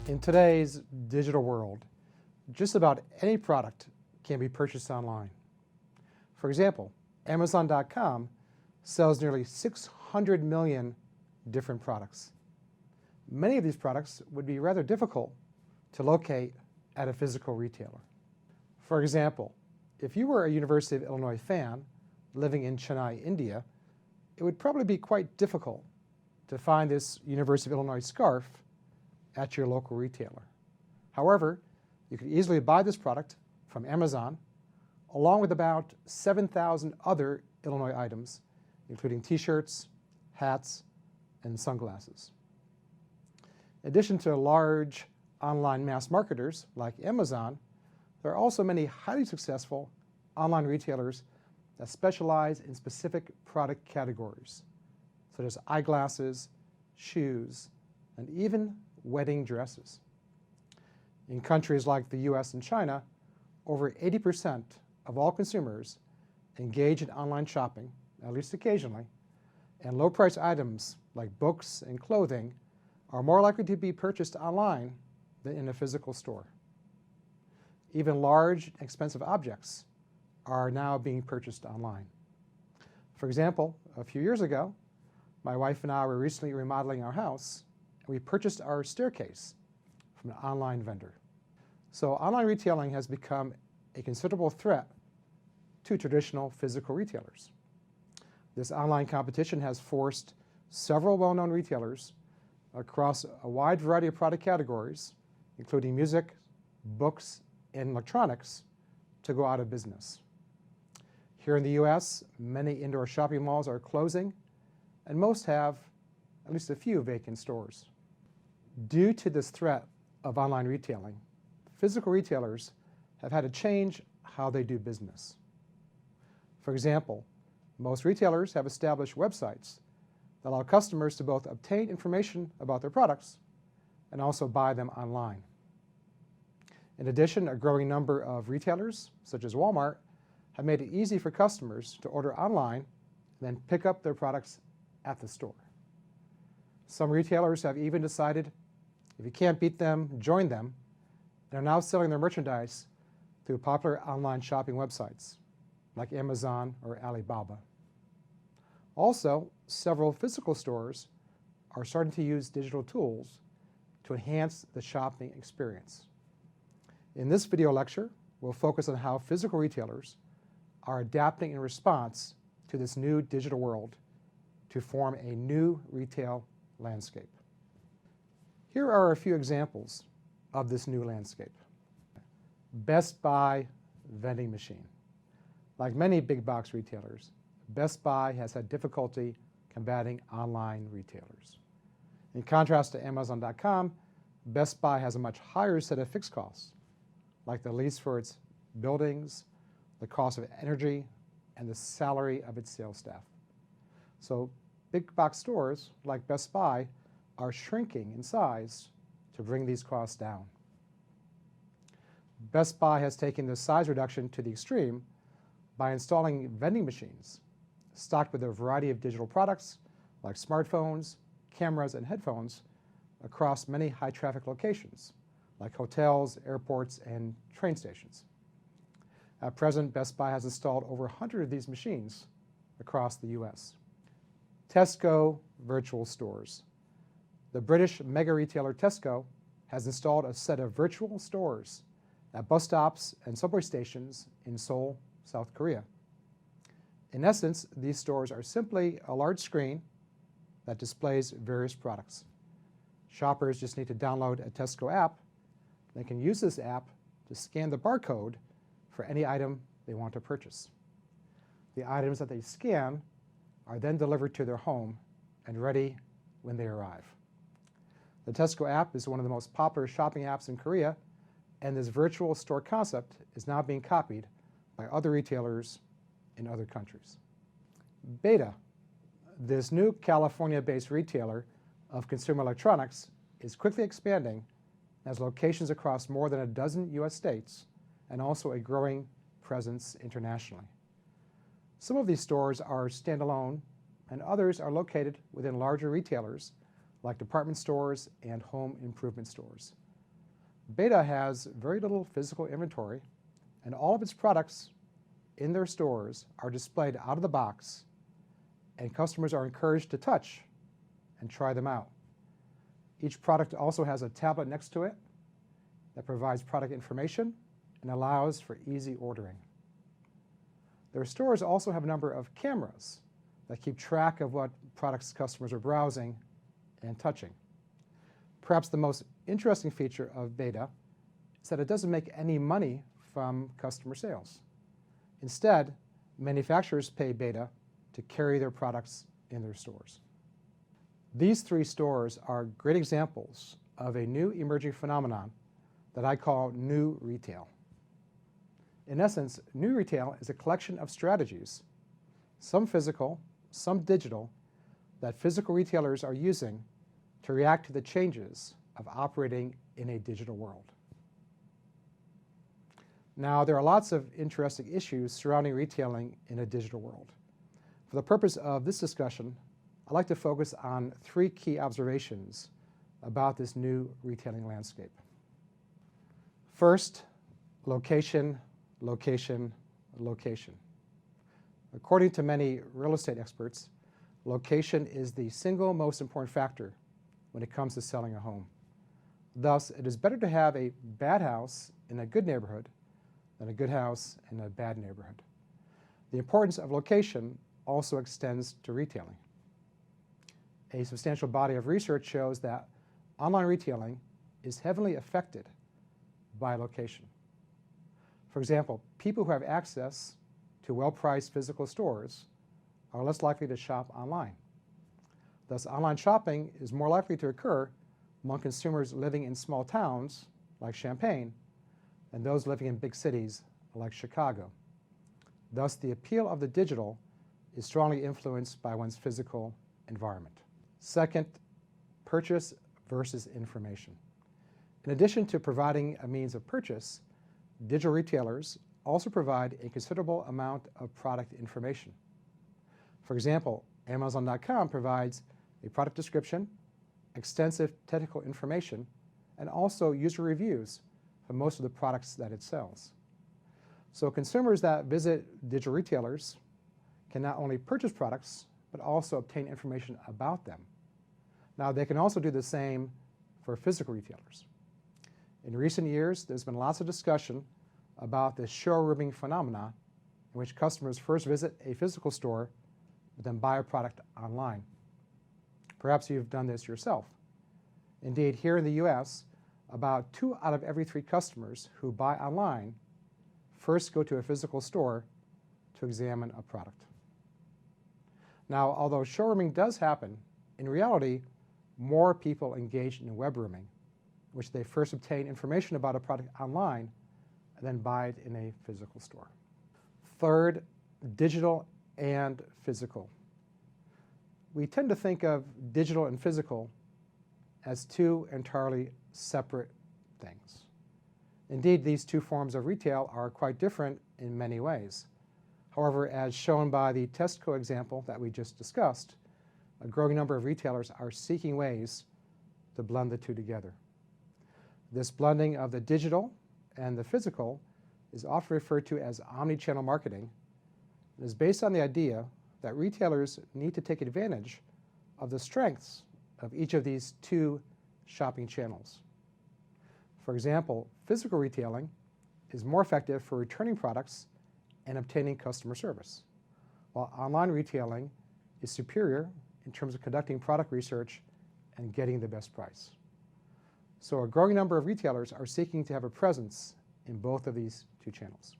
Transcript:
In today's digital world, just about any product can be purchased online. For example, Amazon.com sells nearly 600 million different products. Many of these products would be rather difficult to locate at a physical retailer. For example, if you were a University of Illinois fan living in Chennai, India, it would probably be quite difficult to find this University of Illinois scarf at your local retailer. However, you could easily buy this product from Amazon, along with about 7,000 other Illinois items, including t-shirts, hats, and sunglasses. In addition to large online mass marketers like Amazon, there are also many highly successful online retailers that specialize in specific product categories, such as eyeglasses, shoes, and even wedding dresses. In countries like the US and China, over 80% of all consumers engage in online shopping, at least occasionally, and low-price items like books and clothing are more likely to be purchased online than in a physical store. Even large, expensive objects are now being purchased online. For example, a few years ago, my wife and I were recently remodeling our house, and we purchased our staircase from an online vendor. So online retailing has become a considerable threat to traditional physical retailers. This online competition has forced several well-known retailers across a wide variety of product categories, including music, books, and electronics, to go out of business. Here in the US, many indoor shopping malls are closing, and most have at least a few vacant stores. Due to this threat of online retailing, physical retailers have had to change how they do business. For example, most retailers have established websites that allow customers to both obtain information about their products and also buy them online. In addition, a growing number of retailers, such as Walmart, have made it easy for customers to order online and then pick up their products at the store. Some retailers have even decided, if you can't beat them, join them, and are now selling their merchandise through popular online shopping websites like Amazon or Alibaba. Also, several physical stores are starting to use digital tools to enhance the shopping experience. In this video lecture, we'll focus on how physical retailers are adapting in response to this new digital world to form a new retail landscape. Here are a few examples of this new landscape. Best Buy vending machine. Like many big box retailers, Best Buy has had difficulty combating online retailers. In contrast to Amazon.com, Best Buy has a much higher set of fixed costs, like the lease for its buildings, the cost of energy, and the salary of its sales staff. So big box stores like Best Buy are shrinking in size to bring these costs down. Best Buy has taken the size reduction to the extreme by installing vending machines stocked with a variety of digital products like smartphones, cameras, and headphones across many high-traffic locations like hotels, airports, and train stations. At present, Best Buy has installed over 100 of these machines across the US. Tesco virtual stores. The British mega retailer Tesco has installed a set of virtual stores at bus stops and subway stations in Seoul, South Korea. In essence, these stores are simply a large screen that displays various products. Shoppers just need to download a Tesco app. They can use this app to scan the barcode for any item they want to purchase. The items that they scan are then delivered to their home and ready when they arrive. The Tesco app is one of the most popular shopping apps in Korea, and this virtual store concept is now being copied by other retailers in other countries. Beta, this new California-based retailer of consumer electronics, is quickly expanding, has locations across more than a dozen US states and also a growing presence internationally. Some of these stores are standalone and others are located within larger retailers like department stores and home improvement stores. Beta has very little physical inventory, and all of its products in their stores are displayed out of the box, and customers are encouraged to touch and try them out. Each product also has a tablet next to it that provides product information and allows for easy ordering. Their stores also have a number of cameras that keep track of what products customers are browsing and touching. Perhaps the most interesting feature of Beta is that it doesn't make any money from customer sales. Instead, manufacturers pay Beta to carry their products in their stores. These three stores are great examples of a new emerging phenomenon that I call new retail. In essence, new retail is a collection of strategies, some physical, some digital, that physical retailers are using to react to the changes of operating in a digital world. Now, there are lots of interesting issues surrounding retailing in a digital world. For the purpose of this discussion, I'd like to focus on three key observations about this new retailing landscape. First, location, location, location. According to many real estate experts, location is the single most important factor when it comes to selling a home. Thus, it is better to have a bad house in a good neighborhood than a good house in a bad neighborhood. The importance of location also extends to retailing. A substantial body of research shows that online retailing is heavily affected by location. For example, people who have access to well-priced physical stores are less likely to shop online. Thus, online shopping is more likely to occur among consumers living in small towns like Champaign than those living in big cities like Chicago. Thus, the appeal of the digital is strongly influenced by one's physical environment. Second, purchase versus information. In addition to providing a means of purchase, digital retailers also provide a considerable amount of product information. For example, Amazon.com provides a product description, extensive technical information, and also user reviews for most of the products that it sells. So consumers that visit digital retailers can not only purchase products, but also obtain information about them. Now, they can also do the same for physical retailers. In recent years, there's been lots of discussion about the showrooming phenomena in which customers first visit a physical store, but then buy a product online. Perhaps you've done this yourself. Indeed, here in the US, about 2 out of every 3 customers who buy online first go to a physical store to examine a product. Now, although showrooming does happen, in reality, more people engage in web rooming, in which they first obtain information about a product online and then buy it in a physical store. Third, digital and physical. We tend to think of digital and physical as two entirely separate things. Indeed, these two forms of retail are quite different in many ways. However, as shown by the Tesco example that we just discussed, a growing number of retailers are seeking ways to blend the two together. This blending of the digital and the physical is often referred to as omni-channel marketing and is based on the idea that retailers need to take advantage of the strengths of each of these two shopping channels. For example, physical retailing is more effective for returning products and obtaining customer service, while online retailing is superior in terms of conducting product research and getting the best price. So a growing number of retailers are seeking to have a presence in both of these two channels.